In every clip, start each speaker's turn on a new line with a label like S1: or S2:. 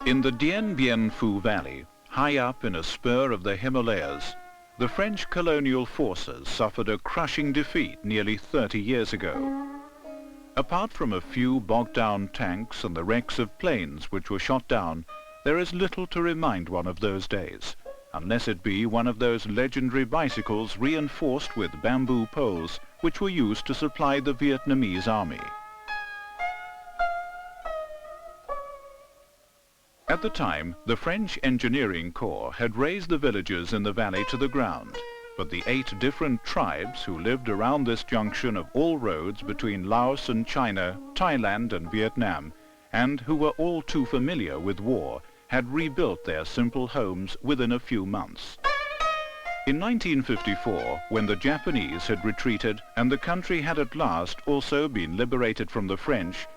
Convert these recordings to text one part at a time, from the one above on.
S1: In the Dien Bien Phu Valley, high up in a spur of the Himalayas, the French colonial forces suffered a crushing defeat nearly 30 years ago. Apart from a few bogged-down tanks and the wrecks of planes which were shot down, there is little to remind one of those days, unless it be one of those legendary bicycles reinforced with bamboo poles which were used to supply the Vietnamese army. At the time, the French Engineering Corps had razed the villages in the valley to the ground, but the 8 different tribes who lived around this junction of all roads between Laos and China, Thailand and Vietnam, and who were all too familiar with war, had rebuilt their simple homes within a few months. In 1954, when the Japanese had retreated and the country had at last also been liberated from the French,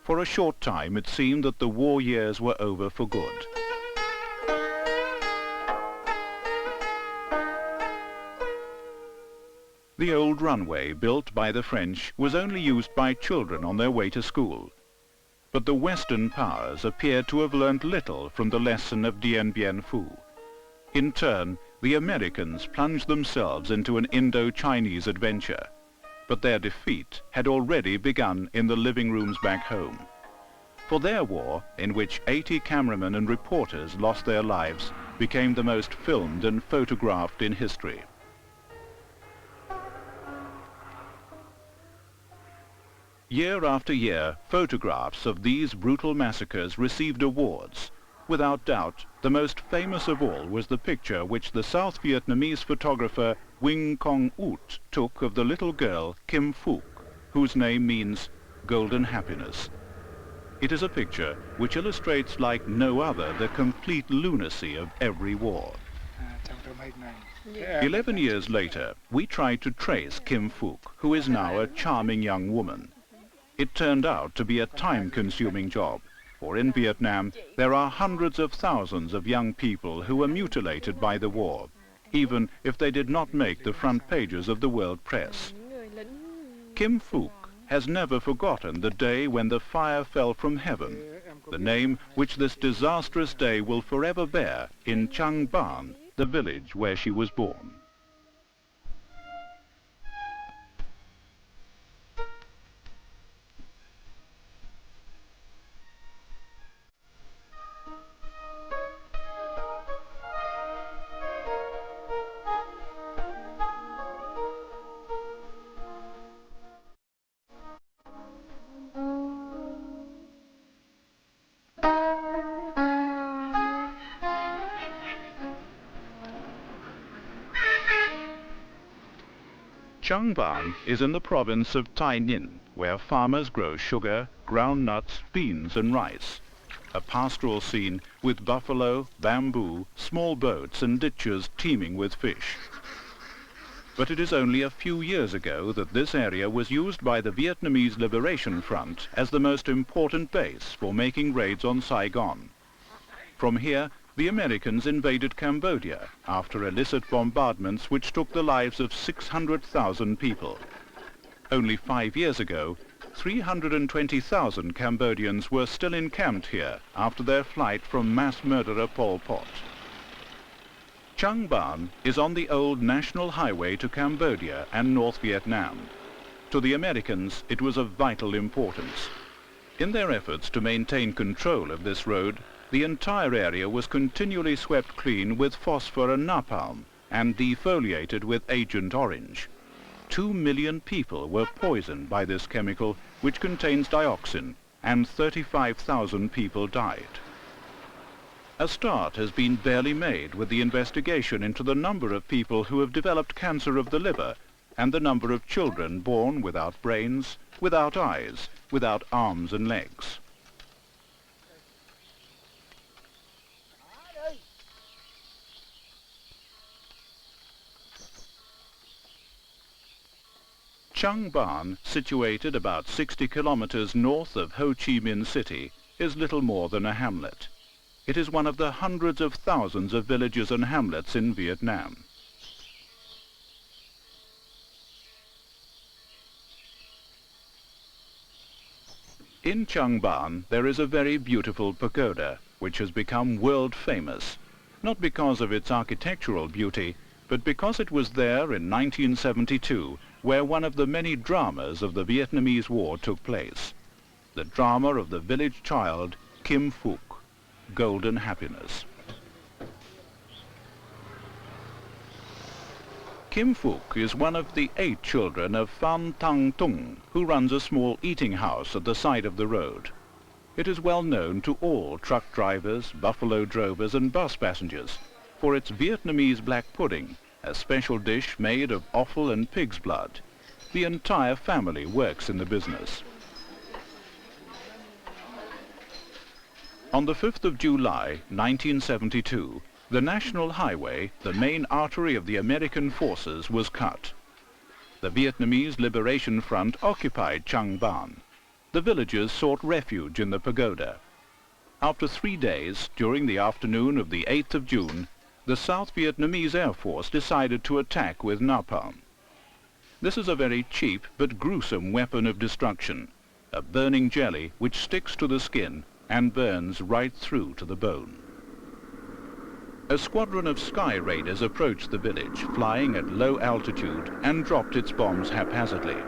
S1: for a short time it seemed that the war years were over for good. The old runway built by the French was only used by children on their way to school. But the Western powers appeared to have learnt little from the lesson of Dien Bien Phu. In turn, the Americans plunged themselves into an Indo-Chinese adventure. But their defeat had already begun in the living rooms back home. For their war, in which 80 cameramen and reporters lost their lives, became the most filmed and photographed in history. Year after year, photographs of these brutal massacres received awards. Without doubt, the most famous of all was the picture which the South Vietnamese photographer Wing Cong Ut took of the little girl Kim Phuc, whose name means golden happiness. It is a picture which illustrates like no other the complete lunacy of every war. 11 years later, we tried to trace Kim Phuc, who is now a charming young woman. It turned out to be a time-consuming job, for in Vietnam there are hundreds of thousands of young people who were mutilated by the war, even if they did not make the front pages of the world press. Kim Phuc has never forgotten the day when the fire fell from heaven, the name which this disastrous day will forever bear in Trang Ban, the village where she was born. Trang Ban is in the province of Tay Ninh, where farmers grow sugar, ground nuts, beans and rice. A pastoral scene with buffalo, bamboo, small boats and ditches teeming with fish. But it is only a few years ago that this area was used by the Vietnamese Liberation Front as the most important base for making raids on Saigon. From here, the Americans invaded Cambodia after illicit bombardments which took the lives of 600,000 people. Only 5 years ago, 320,000 Cambodians were still encamped here after their flight from mass murderer Pol Pot. Trang Ban is on the old national highway to Cambodia and North Vietnam. To the Americans, it was of vital importance. In their efforts to maintain control of this road, the entire area was continually swept clean with phosphor and napalm and defoliated with Agent Orange. 2 million people were poisoned by this chemical, which contains dioxin, and 35,000 people died. A start has been barely made with the investigation into the number of people who have developed cancer of the liver and the number of children born without brains, without eyes, without arms and legs. Trang Ban, situated about 60 kilometers north of Ho Chi Minh City, is little more than a hamlet. It is one of the hundreds of thousands of villages and hamlets in Vietnam. In Trang Ban there is a very beautiful pagoda, which has become world famous, not because of its architectural beauty, but because it was there in 1972 where one of the many dramas of the Vietnamese War took place. The drama of the village child Kim Phuc, Golden Happiness. Kim Phuc is one of the 8 children of Phan Thang Tung, who runs a small eating house at the side of the road. It is well known to all truck drivers, buffalo drovers and bus passengers for its Vietnamese black pudding, a special dish made of offal and pig's blood. The entire family works in the business. On the 5th of July, 1972, the national highway, the main artery of the American forces, was cut. The Vietnamese Liberation Front occupied Trang Ban. The villagers sought refuge in the pagoda. After 3 days, during the afternoon of the 8th of June, the South Vietnamese Air Force decided to attack with napalm. This is a very cheap but gruesome weapon of destruction, a burning jelly which sticks to the skin and burns right through to the bone. A squadron of sky raiders approached the village, flying at low altitude, and dropped its bombs haphazardly.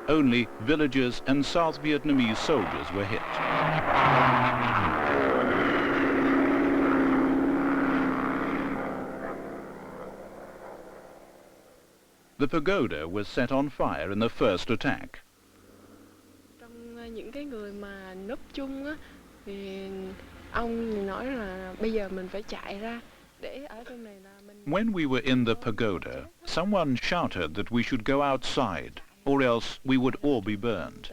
S1: Only villagers and South Vietnamese soldiers were hit. The pagoda was set on fire in the first attack.
S2: Trong những cái người mà núp chung á, thì ông nói là bây giờ mình phải chạy ra để ở trong này là mình.
S1: When we were in the pagoda, someone shouted that we should go outside, or else we would all be burned.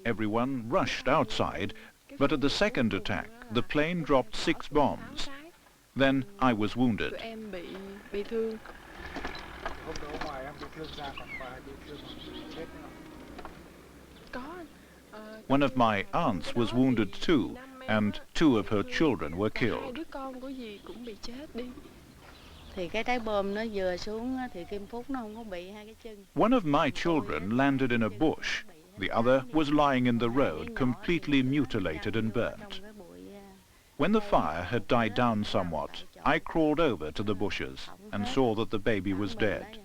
S1: Everyone rushed outside, but at the second attack, the plane dropped 6 bombs. Then I was wounded.
S2: Em bị thương.
S1: One of my aunts was wounded too, and 2 of her children were killed. One of my children landed in a bush. The other was lying in the road, completely mutilated and burnt. When the fire had died down somewhat, I crawled over to the bushes and saw that the baby was dead.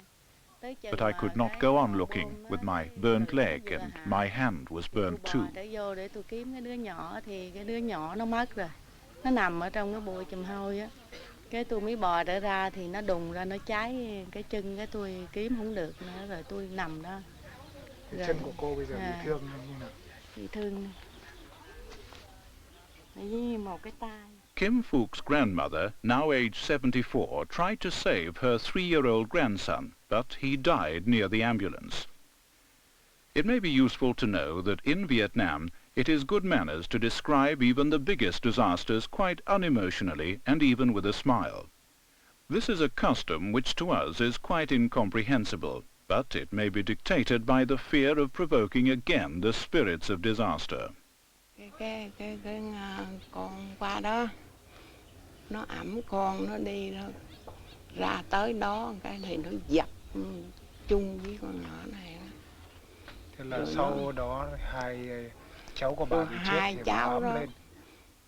S1: But I could not go on looking with my burnt leg, and my hand was burnt too.
S3: Nó nằm ở trong cái bụi chùm hôi á. Cái tôi mới bò đỡ ra thì nó đùng ra, nó cháy cái chân, cái tôi kiếm không được nữa, rồi tôi nằm đó.
S4: Cái chân của cô bây giờ bị thương như nào?
S3: Bị thương. Với một cái tay.
S1: Kim Phuc's grandmother, now aged 74, tried to save her 3-year-old grandson, but he died near the ambulance. It may be useful to know that in Vietnam, it is good manners to describe even the biggest disasters quite unemotionally and even with a smile. This is a custom which to us is quite incomprehensible, but it may be dictated by the fear of provoking again the spirits of disaster.
S3: Cái con qua đó, nó ẵm con, nó đi đó, ra tới đó cái thì nó dập chung với con nhỏ này đó.
S4: Thế là sau đó 2 cháu của bà bị chết thì bà ẵm lên.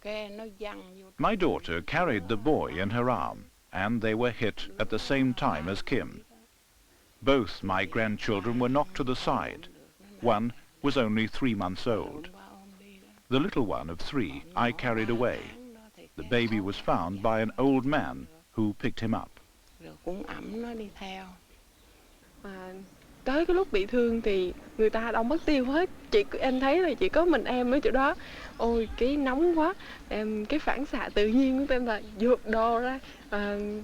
S3: Cái nó văng vô.
S1: My daughter carried the boy in her arm, and they were hit at the same time as Kim. Both my grandchildren were knocked to the side. One was only 3 months old. The little one of 3 I carried away. The baby was found by an old man who picked him up.
S3: Rồi cũng ẵm nó đi theo.
S2: Tới cái lúc bị thương thì người ta đâu mất tiêu hết. Em thấy là chỉ có mình em ở chỗ đó. Ôi cái nóng quá. Cái phản xạ tự nhiên của em là giục đồ ra,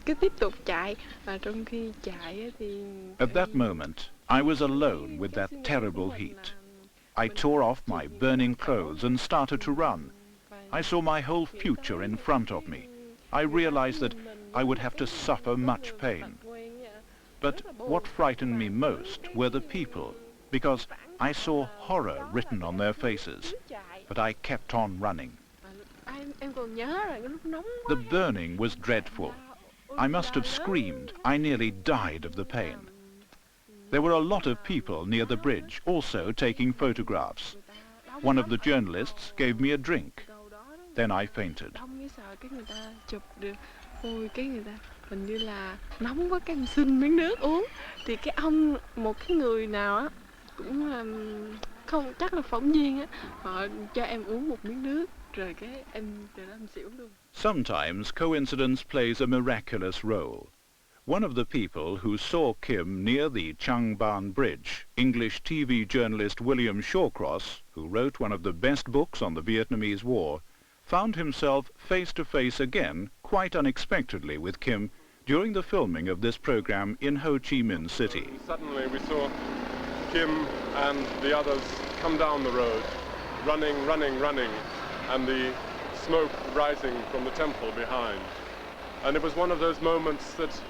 S2: cứ tiếp tục chạy. Và trong khi chạy thì...
S1: At that moment, I was alone with that terrible heat. I tore off my burning clothes and started to run. I saw my whole future in front of me. I realized that I would have to suffer much pain. But what frightened me most were the people, because I saw horror written on their faces. But I kept on running. The burning was dreadful. I must have screamed. I nearly died of the pain. There were a lot of people near the bridge also taking photographs. One of the journalists gave me a drink. Then I fainted.
S2: Đông cái sợ cái người ta chụp được, ôi cái người ta hình như là nóng quá cái em xin miếng nước uống, thì cái ông một cái người nào á cũng không chắc là phóng viên á, họ cho em uống một miếng nước rồi cái em từ đó em xỉu luôn.
S1: Sometimes coincidence plays a miraculous role. One of the people who saw Kim near the Changban Bridge, English TV journalist William Shawcross, who wrote one of the best books on the Vietnamese War, found himself face to face again, quite unexpectedly, with Kim during the filming of this program in Ho Chi Minh City.
S5: Suddenly we saw Kim and the others come down the road, running, and the smoke rising from the temple behind. And it was one of those moments that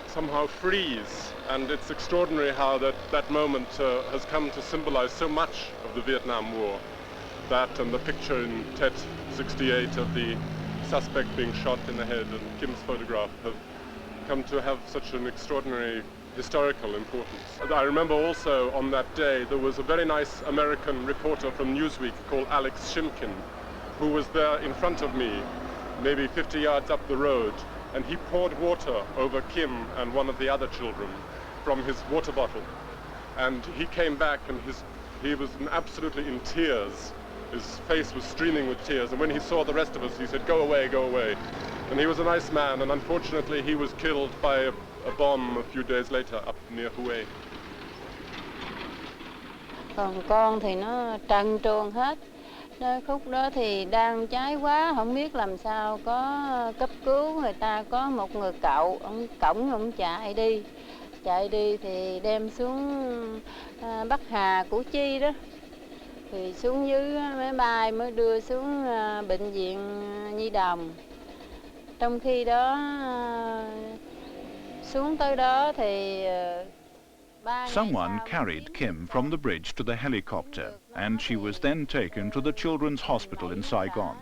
S5: somehow freeze, and it's extraordinary how that moment has come to symbolize so much of the Vietnam War. That and the picture in Tet 68 of the suspect being shot in the head and Kim's photograph have come to have such an extraordinary historical importance. I remember also on that day there was a very nice American reporter from Newsweek called Alex Shimkin, who was there in front of me, maybe 50 yards up the road, and he poured water over Kim and one of the other children from his water bottle. And he came back and he was absolutely in tears. His face was streaming with tears, and when he saw the rest of us, he said, "Go away, go away." And he was a nice man, and unfortunately he was killed by a bomb a few days later up near Hue.
S3: Còn con thì nó trần truồng hết. Nơi khúc đó thì đang cháy quá, không biết làm sao có cấp cứu người ta. Có một người cậu, ông cõng ông chạy đi thì đem xuống Bắc Hà, Củ Chi đó. Thì xuống dưới máy bay mới đưa xuống bệnh viện Nhi Đồng. Trong khi đó xuống tới đó thì
S1: Someone carried Kim from the bridge to the helicopter, and she was then taken to the Children's Hospital in Saigon.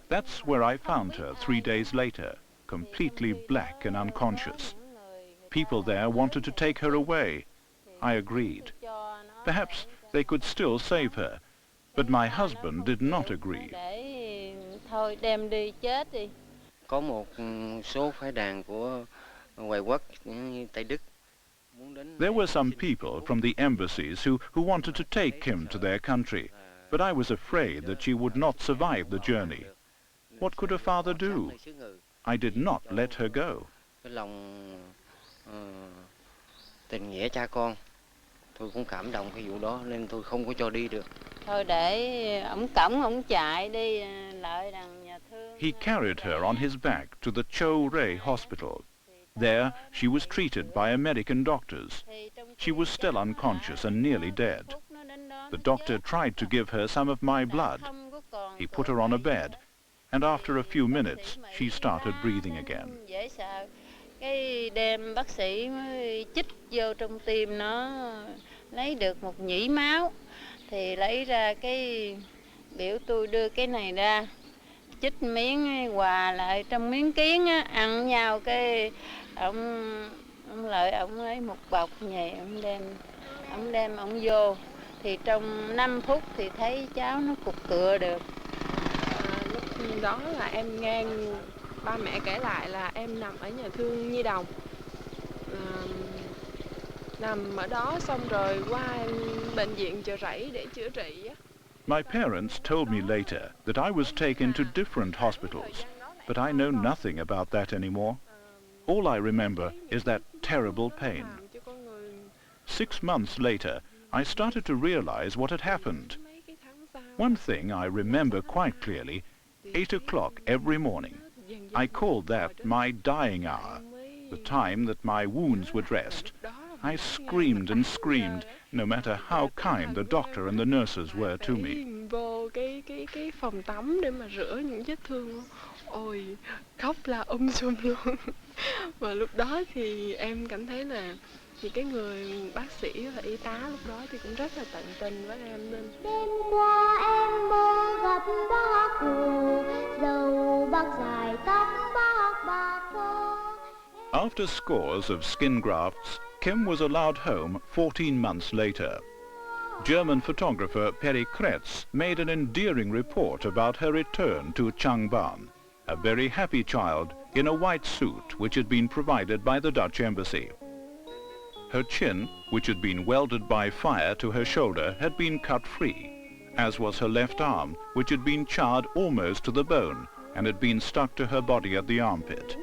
S1: That's where I found her 3 days later, completely black and unconscious. People there wanted to take her away. I agreed. Perhaps they could still save her, but my husband did not agree.
S3: Thôi đem đi chết đi.
S6: Có một số phái đoàn của ngoại quốc như Tây Đức.
S1: There were some people from the embassies who wanted to take Kim to their country, but I was afraid that she would not survive the journey. What could a father do? I did not let her go.
S6: Cái lòng tình nghĩa cha con, tôi cũng cảm động cái vụ đó nên tôi không có cho đi được.
S3: Thôi để ổng cõng ổng chạy đi lại đằng nhà thương.
S1: He carried her on his back to the Cho Ray Hospital. There, she was treated by American doctors. She was still unconscious and nearly dead. The doctor tried to give her some of my blood. He put her on a bed, and after a few minutes, she started breathing again.
S3: Dễ sợ. Cái đem bác sĩ mới chích vô trong tim nó, lấy được một nhĩ máu. Thì lấy ra cái biểu tôi đưa cái này ra, chích miếng hòa lại trong miếng kiến á, ăn nhau cái ông Lợi ông lấy một bọc nhẹ ông vô thì trong 5 phút thì thấy cháu nó cục cựa được.
S2: Lúc đó là em nghe ba mẹ kể lại là em nằm ở nhà thương Nhi Đồng, nằm ở đó xong rồi qua bệnh viện Chợ Rẫy để chữa trị á.
S1: My parents told me later that I was taken to different hospitals, but I know nothing about that anymore. All I remember is that terrible pain. 6 months later, I started to realize what had happened. One thing I remember quite clearly, 8 o'clock every morning. I called that my dying hour, the time that my wounds were dressed. I screamed and screamed, no matter how kind the doctor and the nurses were to me.
S2: Vô cái phòng tắm để mà rửa những vết thương, ôi khóc là sum luôn. Và lúc đó thì em cảm thấy là thì cái người bác sĩ và y tá lúc đó thì cũng rất là tận tình với em nên.
S7: Đêm qua em mơ gặp bác Hồ, dầu bác dài tóc bác bạc phơ.
S1: After scores of skin grafts, Kim was allowed home 14 months later. German photographer Perry Kretz made an endearing report about her return to Changban, a very happy child in a white suit which had been provided by the Dutch embassy. Her chin, which had been welded by fire to her shoulder, had been cut free, as was her left arm, which had been charred almost to the bone and had been stuck to her body at the armpit.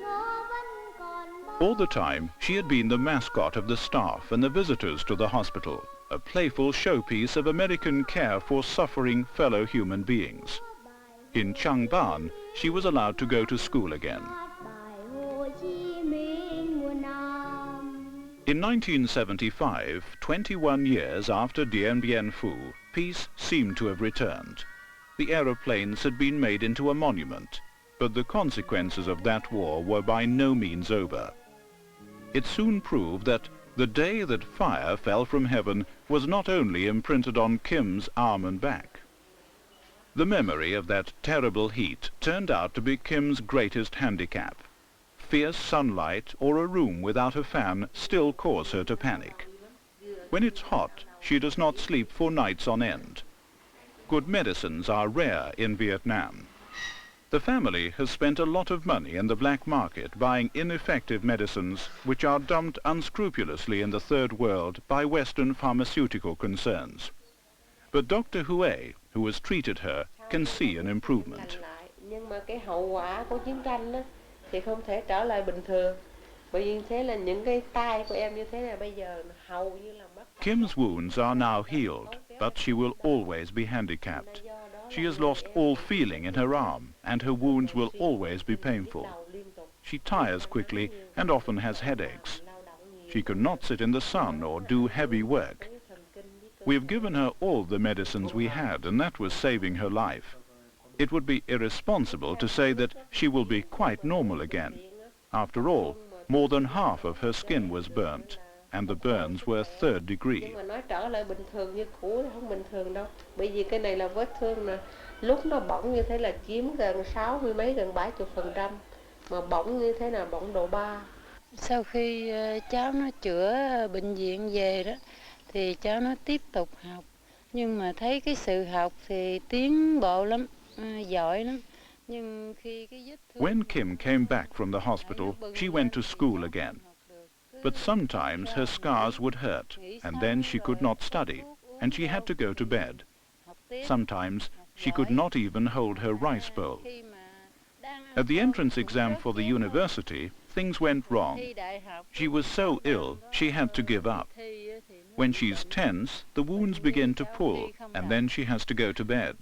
S1: All the time, she had been the mascot of the staff and the visitors to the hospital, a playful showpiece of American care for suffering fellow human beings. In Changban, she was allowed to go to school again. In 1975, 21 years after Dien Bien Phu, peace seemed to have returned. The aeroplanes had been made into a monument, but the consequences of that war were by no means over. It soon proved that the day that fire fell from heaven was not only imprinted on Kim's arm and back. The memory of that terrible heat turned out to be Kim's greatest handicap. Fierce sunlight or a room without a fan still cause her to panic. When it's hot, she does not sleep for nights on end. Good medicines are rare in Vietnam. The family has spent a lot of money in the black market buying ineffective medicines which are dumped unscrupulously in the third world by Western pharmaceutical concerns. But Dr. Hue, who has treated her, can see an improvement.
S8: Nhưng mà cái hậu quả của chiến tranh đó thì không thể trở lại bình thường. Bởi vì thế là những cái tay của em như thế này bây giờ hầu như là mất.
S1: Kim's wounds are now healed, but she will always be handicapped. She has lost all feeling in her arm, and her wounds will always be painful. She tires quickly and often has headaches. She cannot sit in the sun or do heavy work. We have given her all the medicines we had, and that was saving her life. It would be irresponsible to say that she will be quite normal again. After all, more than half of her skin was burnt, and the burns were third degree.
S8: Nhưng mà nói trở lại bình thường như cũ thì không bình thường đâu. Bởi vì cái này là vết thương nè, lúc nó bỏng như thế là chiếm gần 60 mấy, gần 70%. Mà bỏng như thế là bỏng độ 3.
S3: Sau khi cháu nó chữa bệnh viện về đó, thì cháu nó tiếp tục học. Nhưng mà thấy cái sự học thì tiến bộ lắm, giỏi lắm. Nhưng khi cái vết thương...
S1: When Kim came back from the hospital, she went to school again. But sometimes her scars would hurt, and then she could not study, and she had to go to bed. Sometimes she could not even hold her rice bowl. At the entrance exam for the university, things went wrong. She was so ill, she had to give up. When she's tense, the wounds begin to pull, and then she has to go to bed.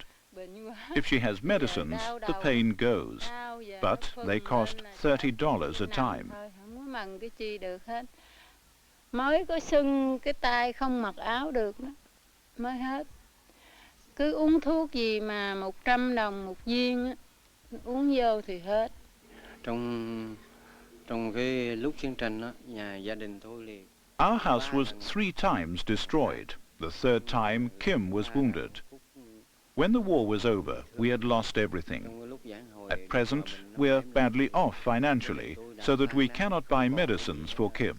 S1: If she has medicines, the pain goes, but they cost $30 a time.
S3: Mới có sưng cái tay không mặc áo được đó, mới hết. Cứ uống thuốc gì mà 100 đồng một viên á, uống vô thì hết.
S6: Trong cái lúc chiến tranh đó, nhà gia đình tôi liền.
S1: Our house was 3 times destroyed. The third time, Kim was wounded. When the war was over, we had lost everything. At present, we are badly off financially, so that we cannot buy medicines for Kim.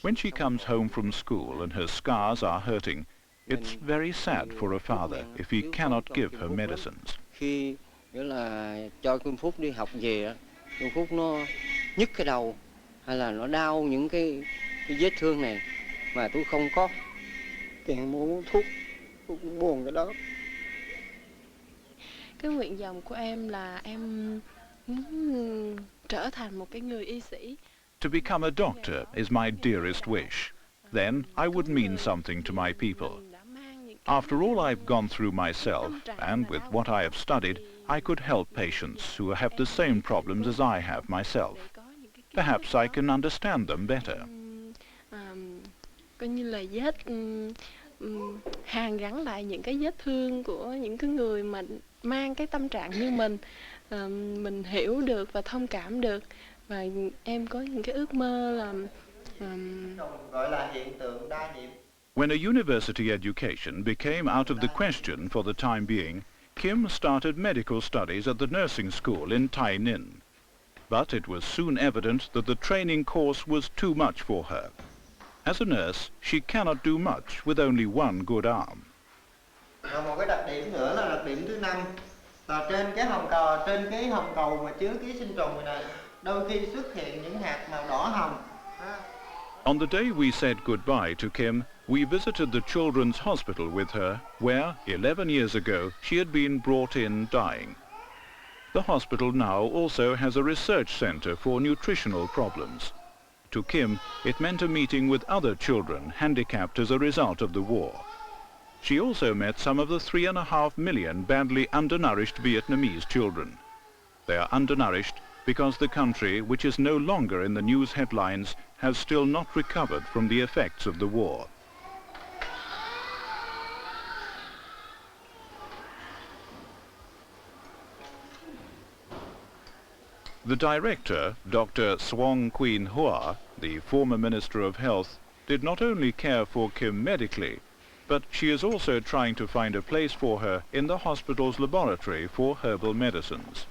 S1: When she comes home from school and her scars are hurting, it's very sad for a father if he cannot give her medicines.
S6: Khi nghĩa là cho Kim Phuc đi học về, Kim Phuc nó nhức cái đầu hay là nó đau những cái vết thương này mà tôi không có tiền mua thuốc, tôi cũng buồn cái đó.
S2: Cái nguyện vọng của em là em muốn trở thành một cái người y sĩ.
S1: To become a doctor is my dearest wish. Then I would mean something to my people. After all I've gone through myself, and with what I have studied, I could help patients who have the same problems as I have myself. Perhaps I can understand them better.
S2: Coi như là hàn gắn lại những cái vết thương của những cái người mà mang cái tâm trạng như mình hiểu được và thông cảm được, và em có những cái ước mơ là
S9: gọi là hiện tượng đa nhiệm.
S1: When a university education became out of the question for the time being, Kim started medical studies at the nursing school in Tay Ninh. But it was soon evident that the training course was too much for her. As a nurse, she cannot do much with only one good arm.
S9: Và một cái đặc điểm nữa là đặc điểm thứ 5 là trên cái hồng cầu mà chứa ký sinh trùng này đôi khi xuất hiện những hạt màu đỏ hồng.
S1: On the day we said goodbye to Kim, we visited the children's hospital with her, where 11 years ago she had been brought in dying. The hospital now also has a research center for nutritional problems. To Kim, it meant a meeting with other children handicapped as a result of the war. She also met some of the 3.5 million badly undernourished Vietnamese children. They are undernourished because the country, which is no longer in the news headlines, has still not recovered from the effects of the war. The director, Dr. Swoong Queen Hoa, the former Minister of Health, did not only care for Kim medically, but she is also trying to find a place for her in the hospital's laboratory for herbal medicines.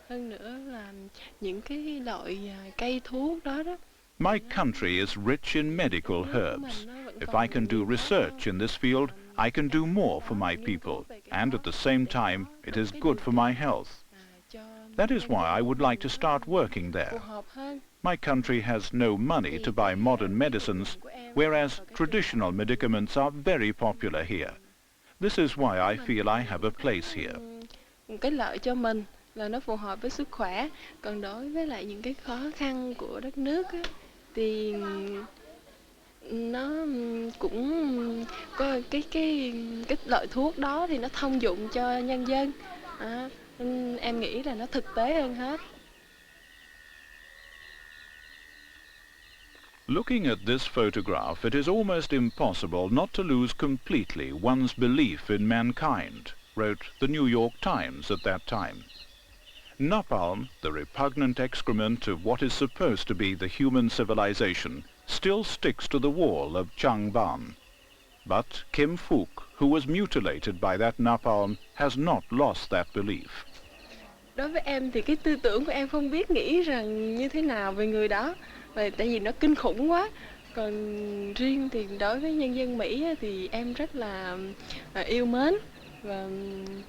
S2: Hơn nữa là những cái loại cây thuốc đó.
S1: My country is rich in medical herbs. If I can do research in this field, I can do more for my people, and at the same time, it is good for my health. That is why I would like to start working there. My country has no money to buy modern medicines, whereas traditional medicaments are very popular here. This is why I feel I have a place here.
S2: Cái lợi cho mình là nó phù hợp với sức khỏe, còn đối với lại những cái khó khăn của đất nước á, thì nó cũng có cái loại thuốc đó thì nó thông dụng cho nhân dân. Em nghĩ là nó thực tế hơn hết.
S1: Looking at this photograph, it is almost impossible not to lose completely one's belief in mankind, wrote the New York Times at that time. Napalm, the repugnant excrement of what is supposed to be the human civilization, still sticks to the wall of Chang Ban. But Kim Phuc, who was mutilated by that napalm, has not lost that belief.
S2: Đối với em thì cái tư tưởng của em không biết nghĩ rằng như thế nào về người đó, tại vì nó kinh khủng quá. Còn riêng thì đối với nhân dân Mỹ thì em rất là yêu mến. Và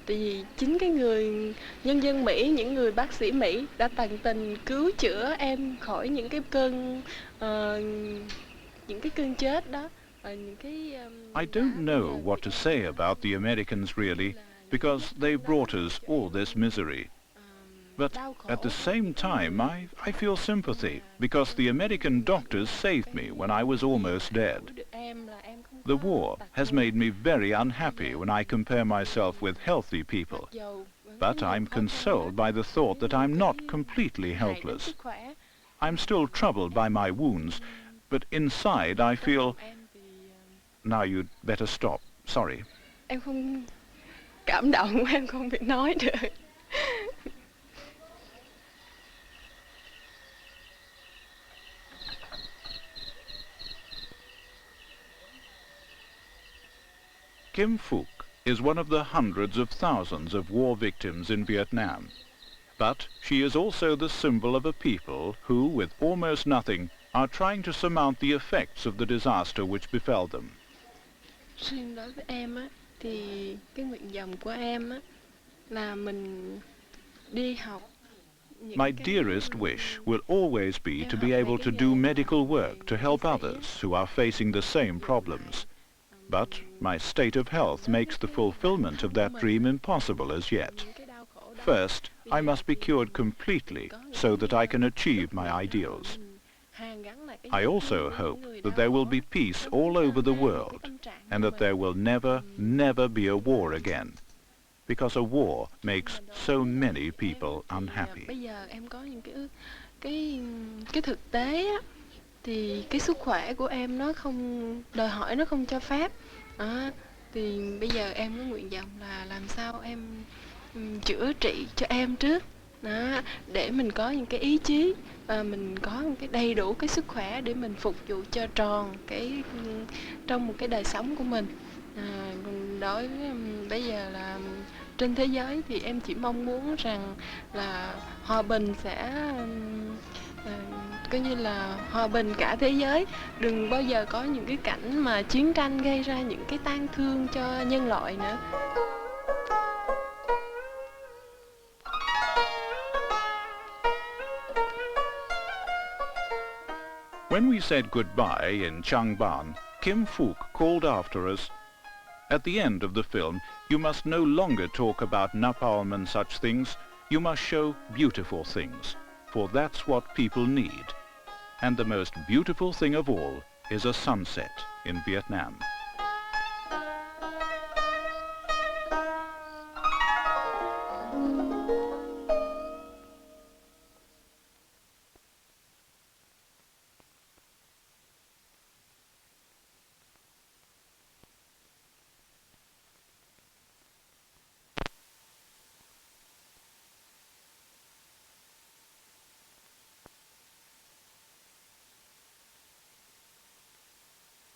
S2: tại vì chính cái người nhân dân Mỹ, những người bác sĩ Mỹ đã tận tình cứu chữa em khỏi những cái cơn chết đó.
S1: I don't know what to say about the Americans really, because they brought us all this misery. But at the same time, I feel sympathy, because the American doctors saved me when I was almost dead. The war has made me very unhappy when I compare myself with healthy people. But I'm consoled by the thought that I'm not completely helpless. I'm still troubled by my wounds, but inside I feel... Now you'd better stop. Sorry.
S2: Em không cảm động, em không biết nói được.
S1: Kim Phuc is one of the hundreds of thousands of war victims in Vietnam. But she is also the symbol of a people who, with almost nothing, are trying to surmount the effects of the disaster which befell them.
S2: Riêng đối với em á, thì cái nguyện vọng của em á, là mình đi học.
S1: My dearest wish will always be to be able to do medical work to help others who are facing the same problems. But my state of health makes the fulfillment of that dream impossible as yet. First, I must be cured completely so that I can achieve my ideals. I also hope that there will be peace all over the world and that there will never, never be a war again, because a war makes so many people unhappy.
S2: Bây giờ em có những cái thực tế á, thì cái sức khỏe của em nó không đòi hỏi, nó không cho phép. Thì bây giờ em có nguyện vọng là làm sao em chữa trị cho em trước đó, để mình có những cái ý chí và mình có một cái đầy đủ cái sức khỏe để mình phục vụ cho tròn cái trong một cái đời sống của mình. Đối với bây giờ là trên thế giới thì em chỉ mong muốn rằng là hòa bình sẽ coi như là hòa bình cả thế giới, đừng bao giờ có những cái cảnh mà chiến tranh gây ra những cái tang thương cho nhân loại nữa.
S1: When we said goodbye in Changban, Kim Phuc called after us, "At the end of the film, you must no longer talk about napalm and such things. You must show beautiful things, for that's what people need. And the most beautiful thing of all is a sunset in Vietnam."